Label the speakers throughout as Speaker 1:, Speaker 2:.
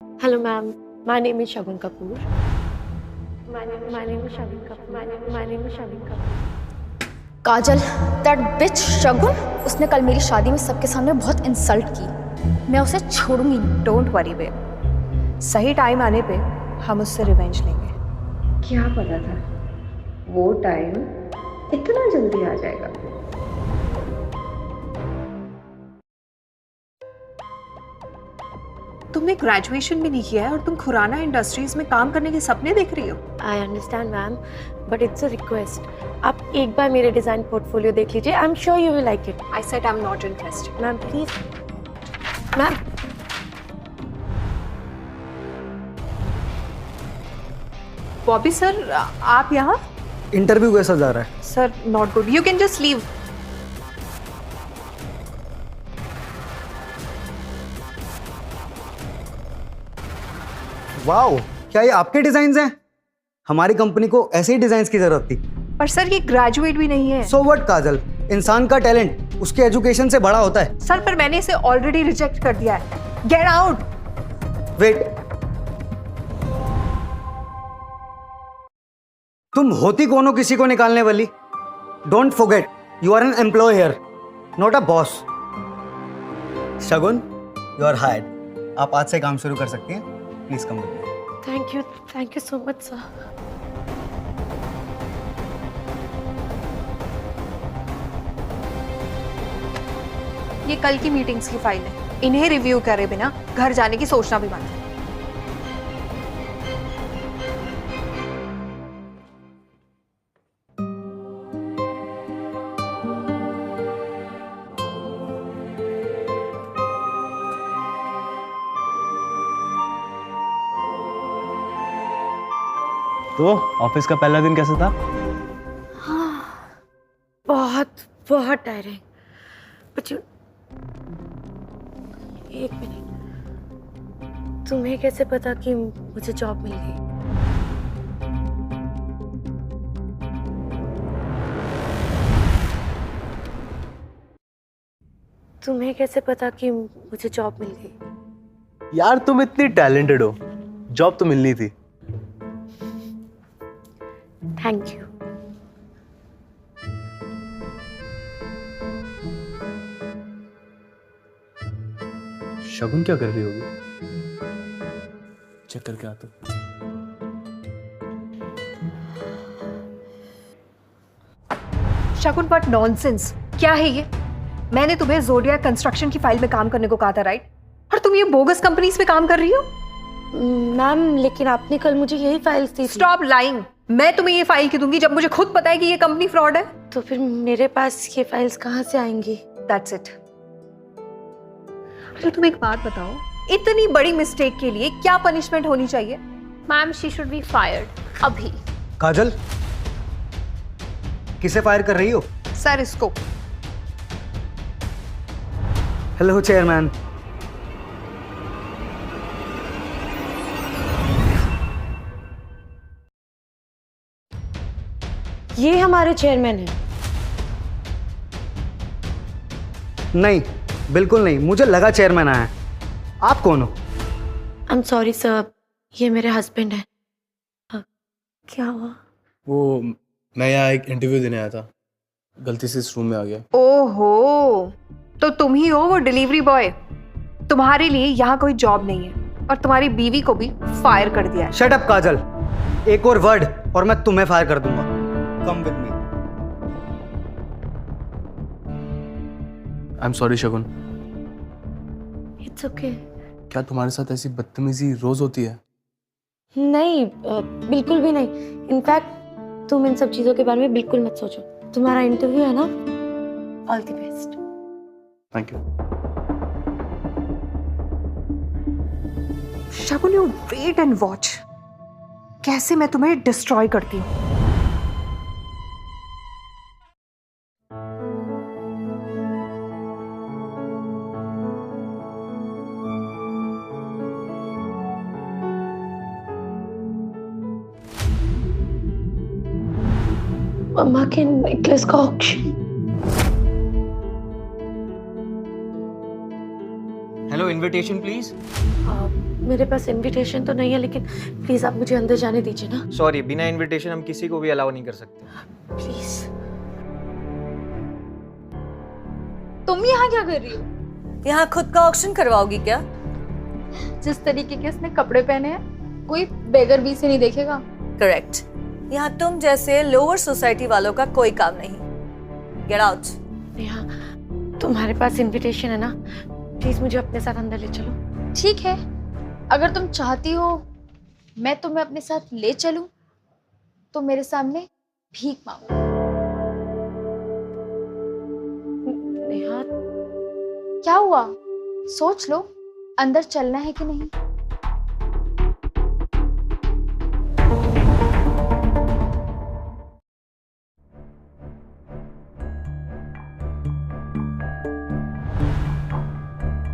Speaker 1: Hello, ma'am. My name is Shagun Kapoor. My name is Shagun Kapoor. My name is Shagun Kapoor.
Speaker 2: Kajal, that bitch Shagun, उसने कल मेरी शादी में सबके सामने बहुत इंसल्ट की। मैं उसे छोड़ूंगी।
Speaker 3: डोंट वरी बेब, सही टाइम आने पे हम उससे रिवेंज लेंगे।
Speaker 4: क्या पता था वो टाइम इतना जल्दी आ जाएगा।
Speaker 3: तुमने ग्रेजुएशन भी नहीं किया है और तुम खुराना इंडस्ट्रीज में काम करने के सपने देख रही हो।
Speaker 1: I understand, ma'am, but it's a request. आप एक बार मेरे डिजाइन पोर्टफोलियो देख लीजिए. I'm sure you will like it.
Speaker 3: I said I'm not interested.
Speaker 1: Ma'am, please. Ma'am.
Speaker 3: Bobby sir, आप यहाँ?
Speaker 5: इंटरव्यू कैसा जा रहा है?
Speaker 3: Sir, not good. You can just leave.
Speaker 5: Wow, क्या ये आपके डिजाइन हैं? हमारी कंपनी को ऐसे ही डिजाइन की जरूरत थी।
Speaker 3: पर सर, ये ग्रेजुएट भी नहीं है.
Speaker 5: सो व्हाट काजल, इंसान का टैलेंट उसके एजुकेशन से बड़ा होता है।
Speaker 3: सर, पर मैंने इसे ऑलरेडी रिजेक्ट कर दिया है. Get out.
Speaker 5: वेट, तुम होती कौन हो किसी को निकालने वाली? Don't forget, you are an employ here, not a boss. Shagun, you are hired. आप आज से काम शुरू कर सकती हैं। Please come with me.
Speaker 1: Thank you so much, sir.
Speaker 3: ये कल की मीटिंग्स की फाइल है. इन्हें रिव्यू करे बिना घर जाने की सोचना भी मत.
Speaker 6: तो ऑफिस का पहला दिन कैसा था?
Speaker 1: बहुत टायरिंग. But एक मिनट, तुम्हें कैसे पता कि मुझे जॉब मिल गई? तुम्हें कैसे पता कि मुझे जॉब मिल गई?
Speaker 6: यार तुम इतनी टैलेंटेड हो, जॉब तो मिलनी थी।
Speaker 1: Thank you.
Speaker 6: शगुन क्या कर रही होगी? चेक करके आता हूं।
Speaker 3: शगुन, बट नॉनसेंस. क्या है ये? मैंने तुम्हें ज़ोडियाक कंस्ट्रक्शन की फाइल में काम करने को कहा था, राइट? और तुम ये बोगस कंपनीज में काम कर रही हो?
Speaker 1: मैम, लेकिन आपने कल मुझे यही फाइल्स दी थी.
Speaker 3: Stop lying. मैं तुम्हें ये फाइल क्यों दूंगी जब मुझे खुद पता है कि ये कंपनी फ्रॉड है?
Speaker 1: तो फिर मेरे पास ये फाइल्स कहाँ से आएंगी?
Speaker 3: That's it. तो तुम एक बात बताओ, इतनी बड़ी मिस्टेक के लिए क्या पनिशमेंट होनी चाहिए?
Speaker 2: Ma'am, she should be fired अभी.
Speaker 5: काजल, किसे फायर कर रही हो?
Speaker 3: सर, इसको.
Speaker 5: Hello chairman.
Speaker 1: ये हमारे चेयरमैन हैं.
Speaker 5: नहीं, बिल्कुल नहीं, मुझे लगा चेयरमैन आया है। आप कौन हो?
Speaker 1: आई एम सॉरी सर, ये मेरे हस्बैंड हैं. क्या हुआ?
Speaker 6: वो मैं यहाँ एक इंटरव्यू देने आया था, गलती से इस रूम में आ गया।
Speaker 3: ओहो, तो तुम ही हो वो डिलीवरी बॉय. तुम्हारे लिए यहाँ कोई जॉब नहीं है और तुम्हारी बीवी को भी फायर कर दिया है.
Speaker 5: शट अप काजल, एक और वर्ड और मैं तुम्हें फायर कर दूंगा। कम with me.
Speaker 6: I am sorry Shagun.
Speaker 1: It's okay.
Speaker 6: क्या तुम्हारे साथ ऐसी बदतमीजी रोज होती है?
Speaker 1: नहीं, बिल्कुल भी नहीं. इनफैक्ट तुम इन सब चीजों के बारे में बिल्कुल मत सोचो. तुम्हारा इंटरव्यू है ना? All the best.
Speaker 6: Thank you.
Speaker 3: Shagun, you wait and watch. कैसे मैं तुम्हें डिस्ट्रॉय करती हूँ.
Speaker 1: मम्मा के नेकलेस का ऑक्शन.
Speaker 5: Hello, invitation please.
Speaker 1: मेरे पास इनविटेशन तो नहीं है, लेकिन प्लीज आप मुझे अंदर जाने दीजिए ना,
Speaker 7: सॉरी, बिना इनविटेशन हम किसी को भी अलाउ नहीं कर सकते।
Speaker 1: प्लीज।
Speaker 2: तुम यहाँ क्या कर रही हो?
Speaker 8: यहाँ खुद का ऑक्शन करवाओगी क्या?
Speaker 2: जिस तरीके के उसने कपड़े पहने हैं, कोई बेगर भी से नहीं देखेगा।
Speaker 8: करेक्ट। यहाँ तुम जैसे लोअर सोसाइटी वालों का कोई काम नहीं। Get out.
Speaker 1: नेहा, तुम्हारे पास इनविटेशन है ना, प्लीज मुझे अपने साथ अंदर ले चलो।
Speaker 2: ठीक है, अगर तुम चाहती हो मैं तुम्हें अपने साथ ले चलूं, तो मेरे सामने भीख मांगो।
Speaker 1: नेहा,
Speaker 2: क्या हुआ? सोच लो, अंदर चलना है कि नहीं?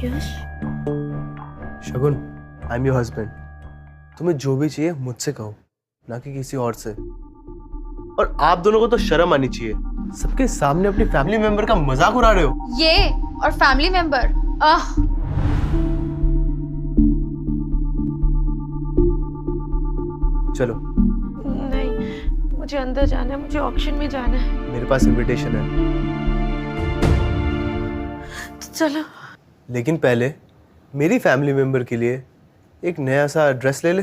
Speaker 1: यश,
Speaker 6: शगुन, आई एम योर हस्बैंड। तुम्हें जो भी चाहिए मुझसे कहो, ना कि किसी और से। और आप दोनों को तो शर्म आनी चाहिए, सबके सामने अपनी फैमिली मेंबर का मजाक उड़ा रहे हो।
Speaker 2: ये और फैमिली मेंबर,
Speaker 6: चलो,
Speaker 1: नहीं, मुझे अंदर जाना है, मुझे ऑक्शन में जाना है।
Speaker 6: मेरे पास इनविटेशन है,
Speaker 1: तो चलो।
Speaker 6: लेकिन पहले मेरी फैमिली मेंबर के लिए एक नया सा ड्रेस ले ले।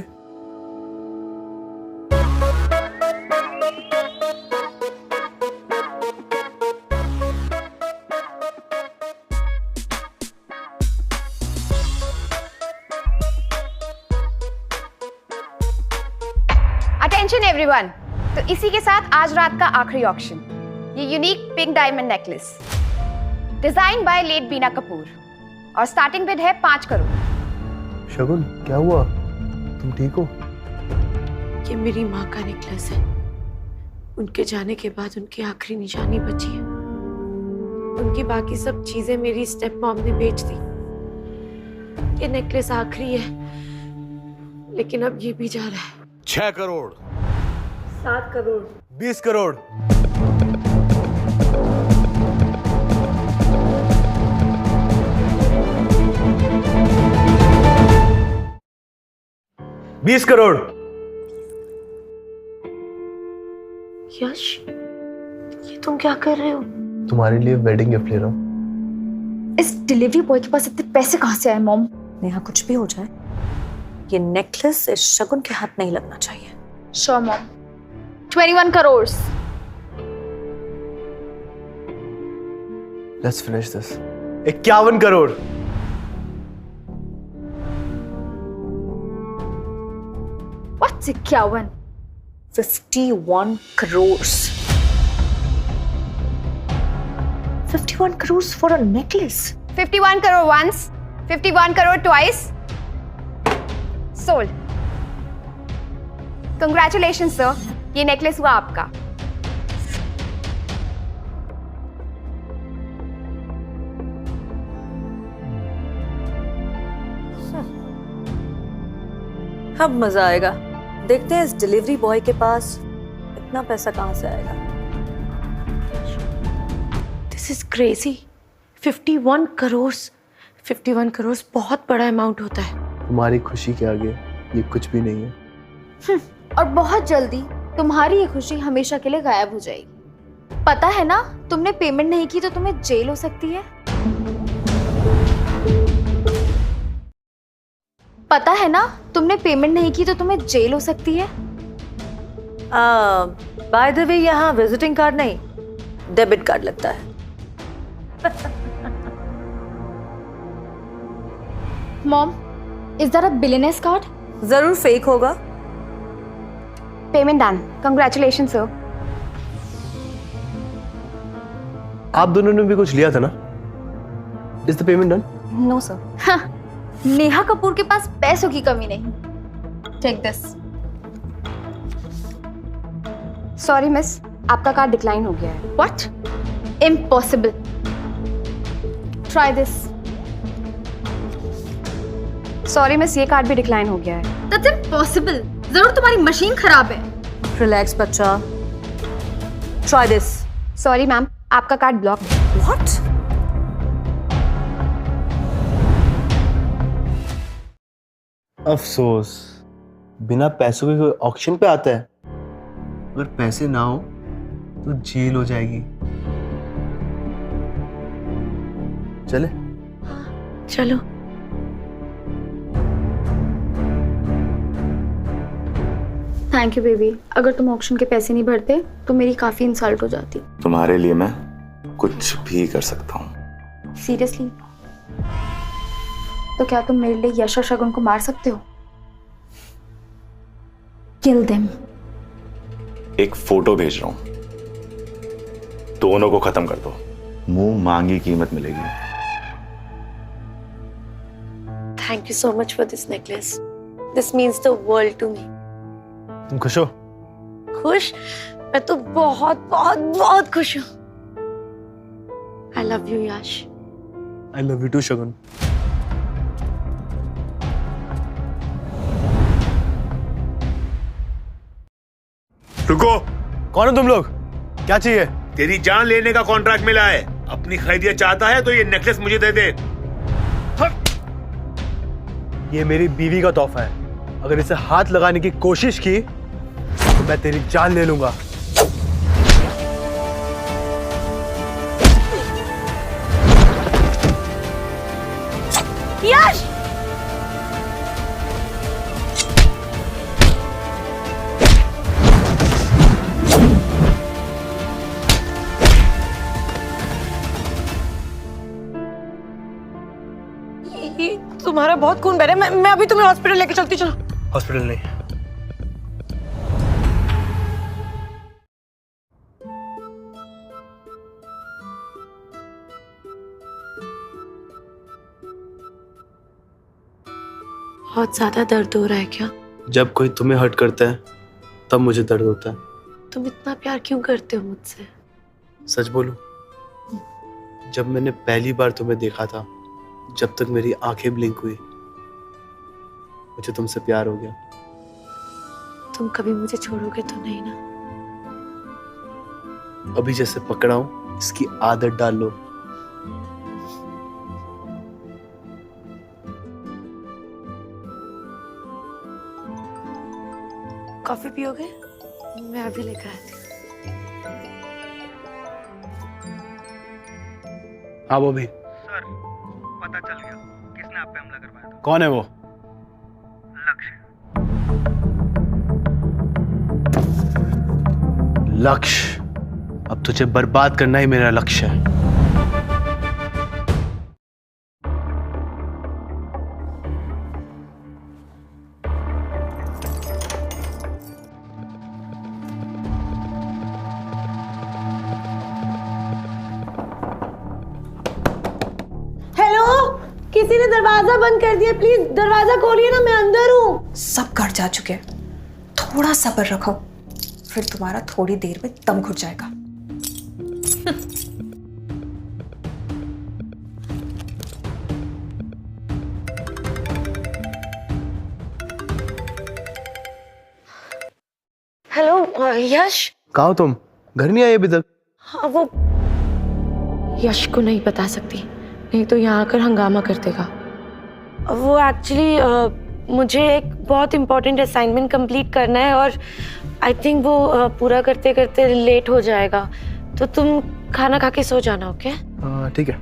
Speaker 9: अटेंशन एवरीवन, तो इसी के साथ आज रात का आखिरी ऑक्शन, ये unique pink diamond necklace design by late Bina Kapoor, और स्टार्टिंग बिड है 5 करोड़।
Speaker 6: शगुन, क्या हुआ? तुम ठीक हो?
Speaker 1: ये मेरी माँ का नेकलेस है। उनके जाने के बाद उनकी आखिरी निशानी बची है। उनकी बाकी सब चीजें मेरी स्टेप मॉम ने बेच दी। ये नेकलेस आखिरी है, लेकिन अब ये भी जा रहा है।
Speaker 10: 6 करोड़,
Speaker 4: 7 करोड़,
Speaker 6: 20 करोड़। $20 करोड़।
Speaker 1: यश, ये तुम क्या कर रहे हो?
Speaker 6: तुम्हारे लिए वेडिंग गिफ्ट ले रहा हूँ।
Speaker 2: इस डिलीवरी बॉय के पास इतने पैसे कहाँ से आए मॉम?
Speaker 8: नेहा, कुछ भी हो जाए, ये नेकलेस इस शगुन के हाथ नहीं लगना चाहिए।
Speaker 2: Sure mom. 21 crore.
Speaker 6: Let's finish this. 51 crore.
Speaker 2: What's 51?
Speaker 8: 51 crores. 51 crores for a necklace.
Speaker 9: 51 crore once, 51 crore twice. Sold. Congratulations sir, ये नेकलेस हुआ आपका।
Speaker 8: अब मजा आएगा। देखते हैं इस डिलीवरी बॉय के पास इतना पैसा कहाँ से आएगा।
Speaker 1: This is crazy. 51 crore. 51 crore बहुत बड़ा अमाउंट होता है।
Speaker 6: तुम्हारी खुशी के आगे ये कुछ भी नहीं है।
Speaker 2: और बहुत जल्दी तुम्हारी ये खुशी हमेशा के लिए गायब हो जाएगी। पता है ना, तुमने पेमेंट नहीं की तो तुम्हें जेल हो सकती है। पता है ना, तुमने पेमेंट नहीं की तो तुम्हें जेल हो सकती है।
Speaker 8: बाय द वे, यहाँ विजिटिंग कार्ड नहीं, डेबिट कार्ड लगता है।
Speaker 2: Mom, is that a billionaire's card?
Speaker 8: जरूर फेक होगा।
Speaker 9: Payment done. Congratulations sir.
Speaker 6: आप दोनों ने भी कुछ लिया था ना? Is the payment done?
Speaker 9: No sir.
Speaker 2: Neha Kapoor के पास पैसों की कमी नहीं। Take this.
Speaker 9: सॉरी मिस, आपका कार्ड डिक्लाइन हो गया है।
Speaker 2: What? Impossible. Try this.
Speaker 9: Sorry miss, ये कार्ड भी डिक्लाइन हो गया है।
Speaker 2: That's impossible. जरूर तुम्हारी मशीन खराब है।
Speaker 8: रिलैक्स बच्चा, ट्राई दिस।
Speaker 9: सॉरी मैम, आपका कार्ड ब्लॉक है।
Speaker 8: व्हाट?
Speaker 6: अफसोस, बिना पैसों के कोई ऑक्शन पे आता है? अगर पैसे ना हो तो जेल हो जाएगी। चले?
Speaker 1: चलो।
Speaker 2: Thank you baby. अगर तुम ऑक्शन के पैसे नहीं भरते तो मेरी काफी इंसल्ट हो जाती।
Speaker 10: तुम्हारे लिए मैं कुछ भी कर सकता हूँ।
Speaker 2: सीरियसली? तो क्या तुम मेरे लिए यश और शगुन को मार सकते हो? Kill them.
Speaker 10: एक फोटो भेज रहा हूँ, दोनों को खत्म कर दो, मुंह मांगी कीमत मिलेगी।
Speaker 1: Thank you so much for this necklace. This means the world to me.
Speaker 6: तुम खुश हो?
Speaker 1: खुश? मैं तो बहुत बहुत बहुत खुश हूँ। I love you, Yash.
Speaker 6: I love you too, शगुन।
Speaker 11: रुको।
Speaker 6: कौन हो तुम लोग? क्या चाहिए?
Speaker 11: तेरी जान लेने का कॉन्ट्रैक्ट मिला है। अपनी खरीदिया चाहता है तो ये नेकलेस मुझे दे दे।
Speaker 6: ये मेरी बीवी का तोहफा है। अगर इसे हाथ लगाने की कोशिश की तो मैं तेरी जान ले लूंगा।
Speaker 1: यश! ये तुम्हारा बहुत खून बह रहा है। मैं अभी तुम्हें हॉस्पिटल लेके चलती। चलो।
Speaker 6: हॉस्पिटल नहीं,
Speaker 1: बहुत ज्यादा दर्द हो रहा है क्या?
Speaker 6: जब कोई तुम्हें हर्ट करता है तब मुझे दर्द होता है।
Speaker 1: तुम इतना प्यार क्यों करते हो मुझसे?
Speaker 6: सच बोलूं, जब मैंने पहली बार तुम्हें देखा था, जब तक मेरी आंखें ब्लिंक हुई, मुझे तुमसे प्यार हो गया।
Speaker 1: तुम कभी मुझे छोड़ोगे तो नहीं ना?
Speaker 6: अभी जैसे पकड़ा हूं, इसकी आदत डाल लो।
Speaker 1: कॉफी पियोगे? मैं अभी लेकर आती हूँ।
Speaker 6: हाँ वो भी।
Speaker 5: सर, पता चल गया किसने आप पे हमला करवाया था।
Speaker 6: कौन है वो? लक्ष्य। अब तुझे बर्बाद करना ही मेरा लक्ष्य है।
Speaker 1: हेलो, किसी ने दरवाजा बंद कर दिया। प्लीज दरवाजा खोलिए ना, मैं अंदर हूँ।
Speaker 3: सब घर जा चुके हैं। थोड़ा सब्र रखो, फिर तुम्हारा थोड़ी देर में दम घुट जाएगा।
Speaker 1: हेलो यश।
Speaker 6: कहाँ हो तुम? घर नहीं आए अभी तक?
Speaker 1: हाँ, वो यश को नहीं बता सकती, नहीं तो यहाँ आकर हंगामा कर देगा। वो एक्चुअली मुझे एक बहुत इम्पोर्टेंट असाइनमेंट कंप्लीट करना है और आई थिंक वो पूरा करते करते लेट हो जाएगा। तो तुम खाना खा के सो जाना, ओके?
Speaker 6: ठीक है।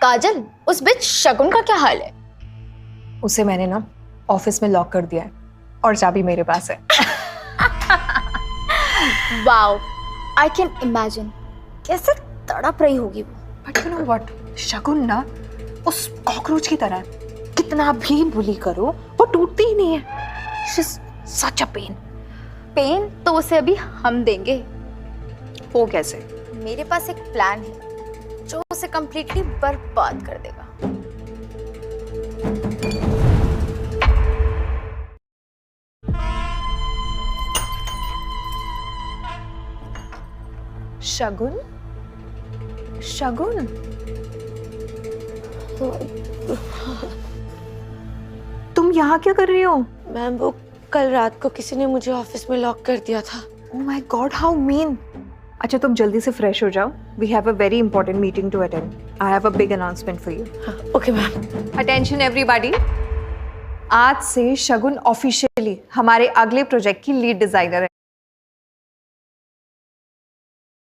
Speaker 2: काजल, उस बिच शगुन का क्या हाल है?
Speaker 3: उसे मैंने ना ऑफिस में लॉक कर दिया है और चाबी मेरे पास है।
Speaker 2: वाओ, आई कैन इमेजिन कैसे तड़प रही होगी वो।
Speaker 3: बट यू नो व्हाट, शगुन ना उस कॉकरोच की तरह है। कितना भी बुली करो वो टूटती ही नहीं है। She is such a pain.
Speaker 2: Pain तो उसे अभी हम देंगे।
Speaker 3: वो कैसे?
Speaker 2: मेरे पास एक प्लान है जो उसे कंप्लीटली बर्बाद कर देगा।
Speaker 3: शगुन, शगुन, तुम यहाँ क्या कर रही हो?
Speaker 1: मैम, वो कल रात को किसी ने मुझे ऑफिस में लॉक कर दिया था।
Speaker 3: Oh my God, how mean! अच्छा तुम जल्दी से फ्रेश हो जाओ, we have a very important meeting to attend. I have a big announcement for you.
Speaker 1: Okay ma'am.
Speaker 3: Attention everybody, आज से शगुन ऑफिशियली हमारे अगले प्रोजेक्ट की लीड डिजाइनर है।